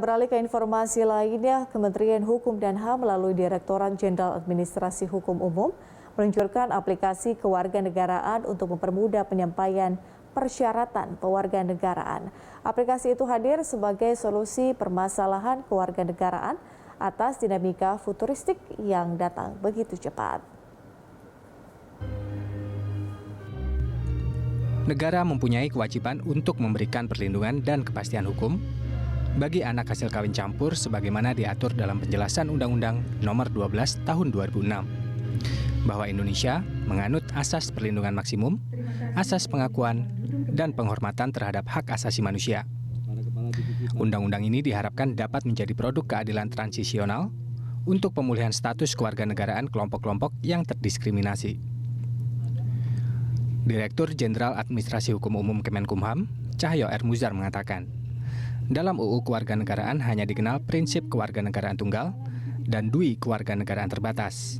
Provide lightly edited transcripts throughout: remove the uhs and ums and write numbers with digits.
Beralih ke informasi lainnya, Kementerian Hukum dan HAM melalui Direktorat Jenderal Administrasi Hukum Umum meluncurkan aplikasi kewarganegaraan untuk mempermudah penyampaian persyaratan pewarganegaraan. Aplikasi itu hadir sebagai solusi permasalahan kewarganegaraan atas dinamika futuristik yang datang begitu cepat. Negara mempunyai kewajiban untuk memberikan perlindungan dan kepastian hukum bagi anak hasil kawin campur sebagaimana diatur dalam penjelasan Undang-Undang Nomor 12 Tahun 2006 bahwa Indonesia menganut asas perlindungan maksimum, asas pengakuan, dan penghormatan terhadap hak asasi manusia. Undang-undang ini diharapkan dapat menjadi produk keadilan transisional untuk pemulihan status kewarganegaraan kelompok-kelompok yang terdiskriminasi. Direktur Jenderal Administrasi Hukum Umum Kemenkumham, Cahyo R. Muzar mengatakan, dalam UU Kewarganegaraan hanya dikenal prinsip kewarganegaraan tunggal dan dui kewarganegaraan terbatas.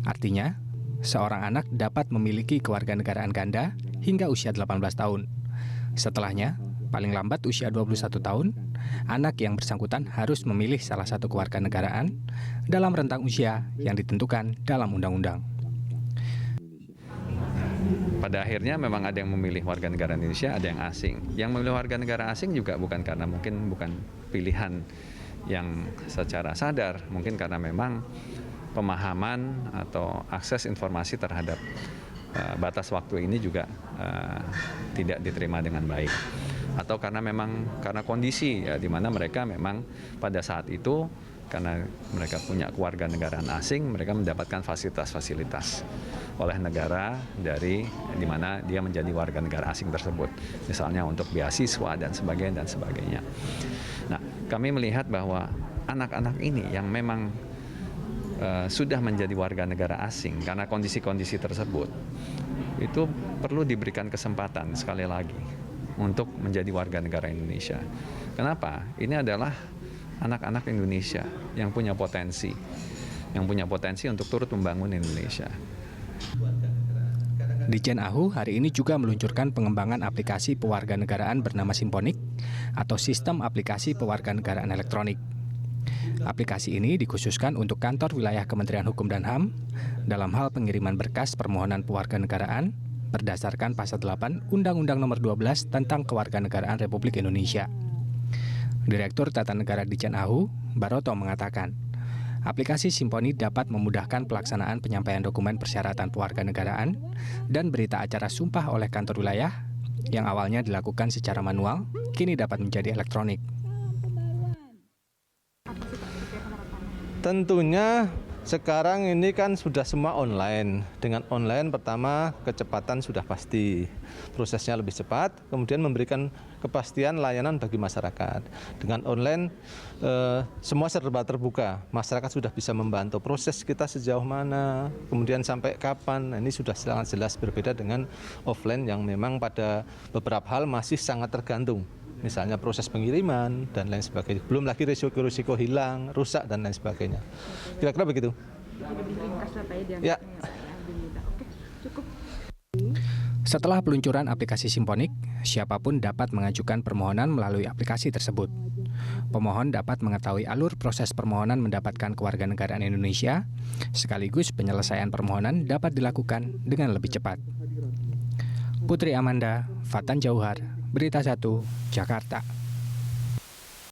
Artinya, seorang anak dapat memiliki kewarganegaraan ganda hingga usia 18 tahun. Setelahnya, paling lambat usia 21 tahun, anak yang bersangkutan harus memilih salah satu kewarganegaraan dalam rentang usia yang ditentukan dalam undang-undang. Pada akhirnya memang ada yang memilih warga negara Indonesia, ada yang asing. Yang memilih warga negara asing juga bukan karena mungkin bukan pilihan yang secara sadar, mungkin karena memang pemahaman atau akses informasi terhadap batas waktu ini juga tidak diterima dengan baik. Atau karena memang karena kondisi ya, di mana mereka memang pada saat itu karena mereka punya kewarganegaraan asing, mereka mendapatkan fasilitas-fasilitas oleh negara dari di mana dia menjadi warga negara asing tersebut, misalnya untuk beasiswa dan sebagainya. Nah, kami melihat bahwa anak-anak ini yang memang sudah menjadi warga negara asing karena kondisi-kondisi tersebut, itu perlu diberikan kesempatan sekali lagi untuk menjadi warga negara Indonesia. Kenapa? Ini adalah anak-anak Indonesia yang punya potensi untuk turut membangun Indonesia. Ditjen AHU hari ini juga meluncurkan pengembangan aplikasi pewarganegaraan bernama Simponik atau Sistem Aplikasi Pewarganegaraan Elektronik. Aplikasi ini dikhususkan untuk kantor wilayah Kementerian Hukum dan HAM dalam hal pengiriman berkas permohonan pewarganegaraan berdasarkan Pasal 8 Undang-Undang Nomor 12 tentang Kewarganegaraan Republik Indonesia. Direktur Tata Negara Ditjen AHU, Baroto mengatakan, aplikasi Simponi dapat memudahkan pelaksanaan penyampaian dokumen persyaratan pewarganegaraan dan berita acara sumpah oleh kantor wilayah yang awalnya dilakukan secara manual, kini dapat menjadi elektronik. Tentunya sekarang ini kan sudah semua online. Dengan online pertama kecepatan sudah pasti, prosesnya lebih cepat, kemudian memberikan kepastian layanan bagi masyarakat. Dengan online semua serba terbuka, masyarakat sudah bisa membantu proses kita sejauh mana, kemudian sampai kapan. Nah, ini sudah sangat jelas berbeda dengan offline yang memang pada beberapa hal masih sangat tergantung. Misalnya proses pengiriman dan lain sebagainya. Belum lagi risiko-risiko hilang, rusak dan lain sebagainya. Kira-kira begitu. Ya. Setelah peluncuran aplikasi Simponik, siapapun dapat mengajukan permohonan melalui aplikasi tersebut. Pemohon dapat mengetahui alur proses permohonan mendapatkan kewarganegaraan Indonesia, sekaligus penyelesaian permohonan dapat dilakukan dengan lebih cepat. Putri Amanda, Fatan Jauhar, Berita 1, Jakarta.